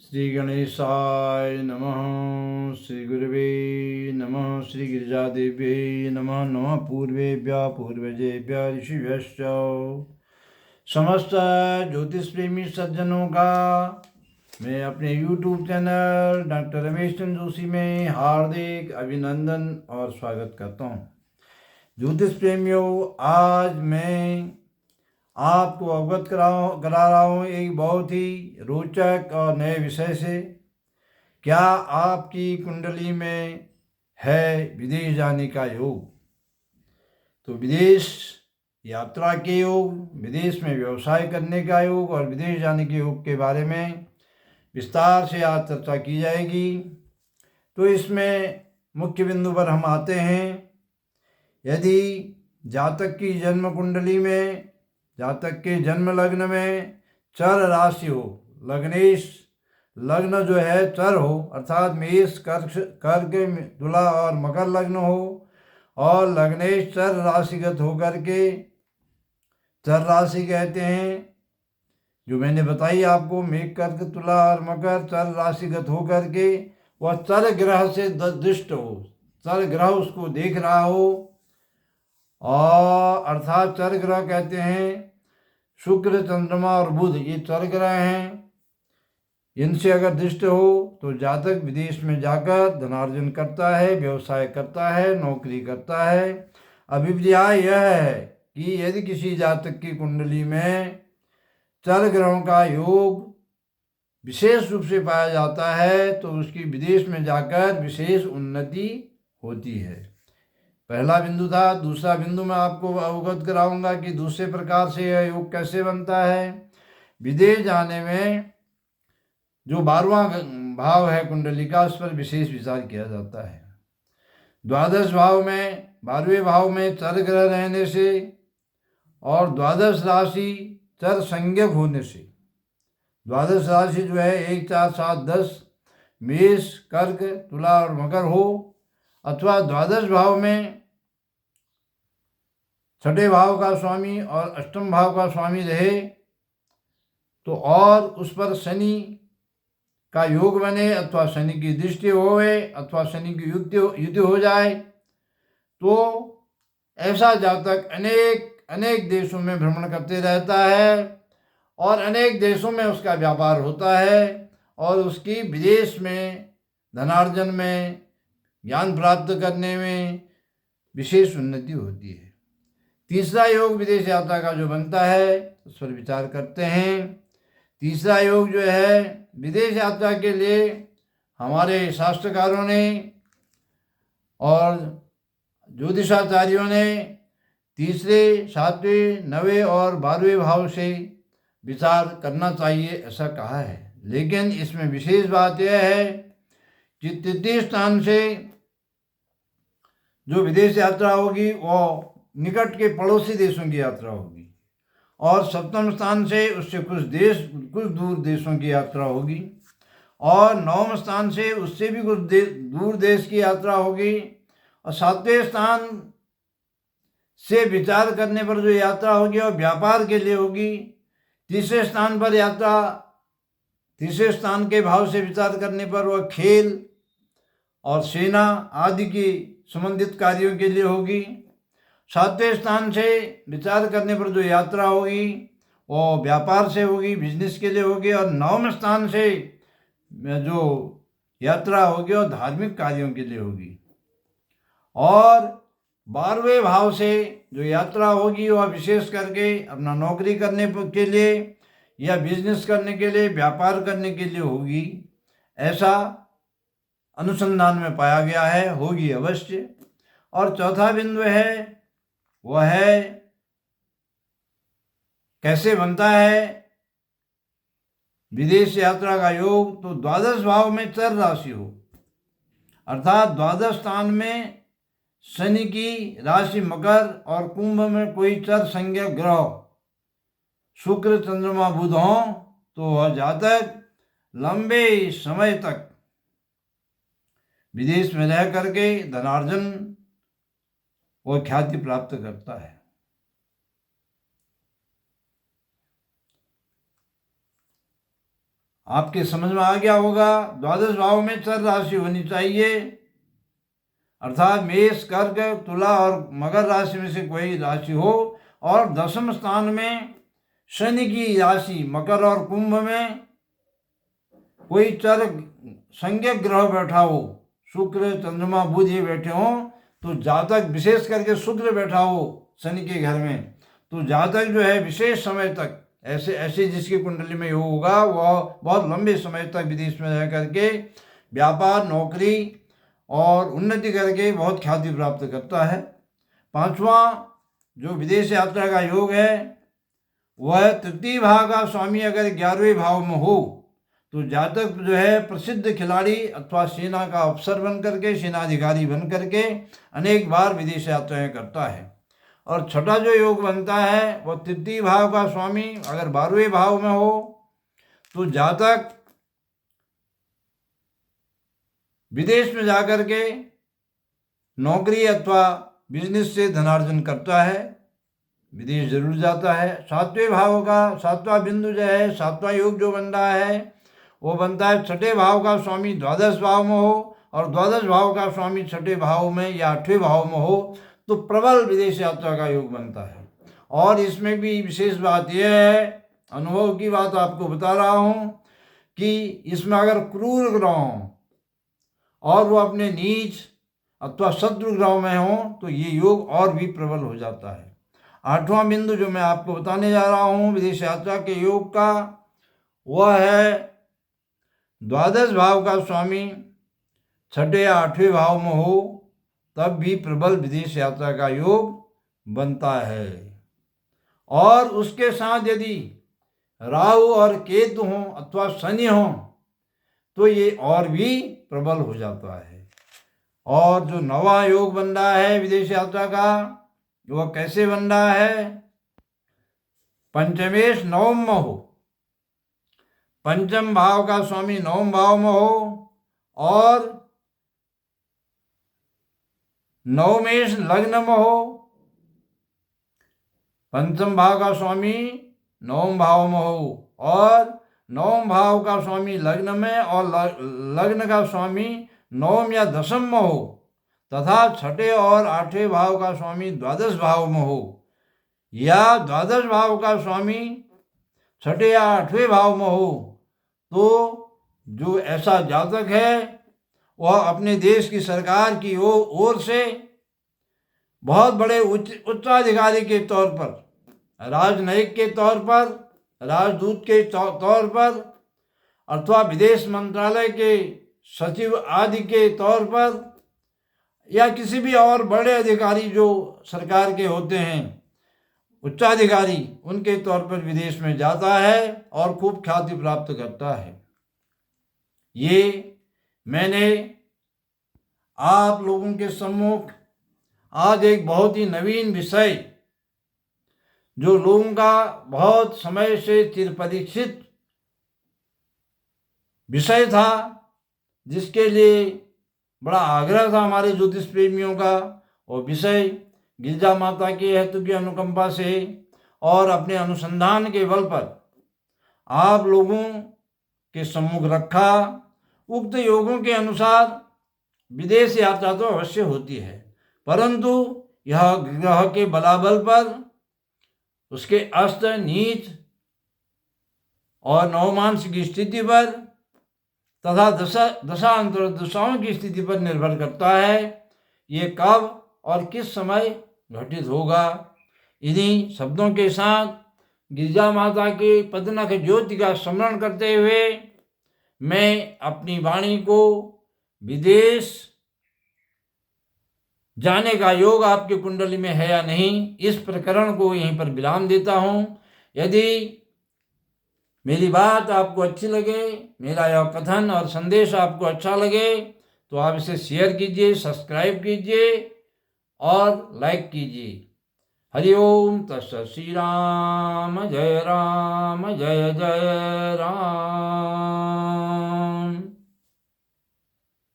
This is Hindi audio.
श्री गणेशाय नमः। श्री गुरुवे नमः। श्री गिरिजादेव्यै नमः। नमः पूर्वेभ्यः पूर्वजेभ्यः ऋषिभ्यश्च। समस्त ज्योतिष प्रेमी सज्जनों का मैं अपने YouTube channel doctor Ramesh Chandra Joshi में हार्दिक अभिनंदन और स्वागत करता हूँ। ज्योतिष प्रेमियों, आज मैं आपको अवगत करा रहा हूँ एक बहुत ही रोचक और नए विषय से। क्या आपकी कुंडली में है विदेश जाने का योग? तो विदेश यात्रा के योग, विदेश में व्यवसाय करने का योग और विदेश जाने के योग के बारे में विस्तार से आज चर्चा की जाएगी। तो इसमें मुख्य बिंदु पर हम आते हैं। यदि जातक की जन्म कुंडली में, जातक के जन्म लग्न में चर राशि हो, लग्नेश लग्न जो है चर हो, अर्थात मेष, कर्क, तुला और मकर लग्न हो और लग्नेश चर राशिगत होकर के, चर राशि कहते हैं जो मैंने बताई आपको, मेष, कर्क, तुला और मकर चर राशिगत होकर के वह चर ग्रह से दृष्ट हो, चर ग्रह उसको देख रहा हो, और अर्थात चर ग्रह कहते हैं शुक्र, चंद्रमा और बुध, ये चर ग्रह हैं। इनसे अगर दृष्ट हो तो जातक विदेश में जाकर धनार्जन करता है, व्यवसाय करता है, नौकरी करता है। अभिप्राय यह है कि यदि किसी जातक की कुंडली में चर ग्रहों का योग विशेष रूप से पाया जाता है तो उसकी विदेश में जाकर विशेष उन्नति होती है। पहला बिंदु था। दूसरा बिंदु मैं आपको अवगत कराऊंगा कि दूसरे प्रकार से यह योग कैसे बनता है। विदेश जाने में जो 12वां भाव है कुंडली का, उस पर विशेष विचार किया जाता है। द्वादश भाव में, 12वें भाव में चर ग्रह रहने से और द्वादश राशि चर संज्ञक होने से, द्वादश राशि जो है 1, 4, 7, 10 मेष, कर्क, तुला और मकर हो, अथवा द्वादश भाव में छठे भाव का स्वामी और अष्टम भाव का स्वामी रहे तो, और उस पर शनि का योग बने, अथवा शनि की दृष्टि होवे, अथवा शनि की युति हो जाए, तो ऐसा जातक अनेक देशों में भ्रमण करते रहता है और अनेक देशों में उसका व्यापार होता है और उसकी विदेश में धनार्जन में, ज्ञान प्राप्त करने में विशेष उन्नति होती है। तीसरा योग विदेश यात्रा का जो बनता है उस पर विचार करते हैं। तीसरा योग जो है विदेश यात्रा के लिए हमारे शास्त्रकारों ने और ज्योतिषाचार्यों ने तीसरे, 7वें, 9वें और 12वें भाव से विचार करना चाहिए ऐसा कहा है। लेकिन इसमें विशेष बात यह है कि तृतीय स्थान से जो विदेश यात्रा होगी वो निकट के पड़ोसी देशों की यात्रा होगी, और सप्तम स्थान से उससे कुछ दूर देशों की यात्रा होगी, और नवम स्थान से उससे भी कुछ दूर देश की यात्रा होगी, और 7वें स्थान से विचार करने पर जो यात्रा होगी और व्यापार के लिए होगी। तीसरे स्थान पर यात्रा, तीसरे स्थान के भाव से विचार करने पर वह खेल और सेना आदि की संबंधित कार्यों के लिए होगी। 7वें स्थान से विचार करने पर जो यात्रा होगी वो व्यापार से होगी, बिजनेस के लिए होगी, और 9वें स्थान से जो यात्रा होगी वो धार्मिक कार्यों के लिए होगी, और 12वें भाव से जो यात्रा होगी वह विशेष करके अपना नौकरी करने के लिए या बिजनेस करने के लिए, व्यापार करने के लिए होगी, ऐसा अनुसंधान में पाया गया है, होगी अवश्य। और चौथा बिंदु है वह है कैसे बनता है विदेश यात्रा का योग। तो द्वादश भाव में चर राशि हो, अर्थात द्वादश स्थान में शनि की राशि मकर और कुंभ में कोई चर संज्ञक ग्रह शुक्र, चंद्रमा, बुध हो, तो वह जातक लंबे समय तक विदेश में रह करके धनार्जन और ख्याति प्राप्त करता है। आपके समझ में आ गया होगा। द्वादश भाव में चर राशि होनी चाहिए, अर्थात मेष, कर्क, तुला और मकर राशि में से कोई राशि हो, और दशम स्थान में शनि की राशि मकर और कुंभ में कोई चर संज्ञक ग्रह बैठा हो, शुक्र, चंद्रमा, बुध ये बैठे हो, तो जातक विशेष करके शुक्र बैठा हो शनि के घर में, तो जातक जो है विशेष समय तक ऐसे ऐसे जिसकी कुंडली में योग होगा वह बहुत लंबे समय तक विदेश में रह करके व्यापार, नौकरी और उन्नति करके बहुत ख्याति प्राप्त करता है। पांचवा जो विदेश यात्रा का योग है वह तृतीय भाव का स्वामी अगर 11वें भाव में हो तो जातक जो है प्रसिद्ध खिलाड़ी अथवा सेना का अफसर बन करके, सेनाधिकारी बन करके अनेक बार विदेश यात्राएं करता है। और छठा जो योग बनता है वह तृतीय भाव का स्वामी अगर 12वें भाव में हो तो जातक विदेश में जाकर के नौकरी अथवा बिजनेस से धनार्जन करता है, विदेश जरूर जाता है। सातवें भाव का सातवां बिंदु जो है, सातवां योग जो बन रहा है वो बनता है छठे भाव का स्वामी द्वादश भाव में हो, और द्वादश भाव का स्वामी छठे भाव में या 8वें भाव में हो तो प्रबल विदेश यात्रा का योग बनता है। और इसमें भी विशेष बात यह है, अनुभव की बात आपको बता रहा हूँ, कि इसमें अगर क्रूर ग्रह हों और वो अपने नीच अथवा शत्रु ग्रह में हो तो ये योग और भी प्रबल हो जाता है। आठवां बिंदु जो मैं आपको बताने जा रहा हूँ विदेश यात्रा के योग का, वह है द्वादश भाव का स्वामी छठे या 8वें भाव में हो तब भी प्रबल विदेश यात्रा का योग बनता है। और उसके साथ यदि राहु और केतु हों अथवा शनि हों तो ये और भी प्रबल हो जाता है। और जो नवा योग बन रहा है विदेश यात्रा का, वह कैसे बन रहा है? पंचमेश नवम में हो, पंचम भाव का स्वामी नवम भाव में हो, और नवमेश लग्न में हो। पंचम भाव का स्वामी नवम भाव में हो और नवम भाव का स्वामी लग्न में, और लग्न का स्वामी नवम या दशम में हो, तथा छठे और 8वें भाव का स्वामी द्वादश भाव में हो, या द्वादश भाव का स्वामी छठे या 8वें भाव में हो, तो जो ऐसा जातक है वह अपने देश की सरकार की ओर से बहुत बड़े उच्चाधिकारी के तौर पर, राजनयिक के तौर पर, राजदूत के तौर पर, अथवा विदेश मंत्रालय के सचिव आदि के तौर पर, या किसी भी और बड़े अधिकारी जो सरकार के होते हैं उच्चाधिकारी, उनके तौर पर विदेश में जाता है और खूब ख्याति प्राप्त करता है। ये मैंने आप लोगों के सम्मुख आज एक बहुत ही नवीन विषय, जो लोगों का बहुत समय से चिरपरीक्षित विषय था, जिसके लिए बड़ा आग्रह था हमारे ज्योतिष प्रेमियों का, और विषय गिरिजा माता के हेतु की अनुकंपा से और अपने अनुसंधान के बल पर आप लोगों के सम्मुख रखा। उक्त योगों के अनुसार विदेश यात्रा तो अवश्य होती है, परंतु यह ग्रह के बलाबल पर, उसके अस्त, नीच और नवमांश की स्थिति पर तथा दशांतर दशाओं की स्थिति पर निर्भर करता है। ये कब और किस समय घटित होगा। इन्हीं शब्दों के साथ गिरिजा माता की पदनख ज्योति का स्मरण करते हुए मैं अपनी वाणी को विदेश जाने का योग आपकी कुंडली में है या नहीं, इस प्रकरण को यहीं पर विराम देता हूँ। यदि मेरी बात आपको अच्छी लगे, मेरा यह कथन और संदेश आपको अच्छा लगे, तो आप इसे शेयर कीजिए, सब्सक्राइब कीजिए और लाइक कीजिए। हरिओम तत्सत। श्री राम जय जय राम।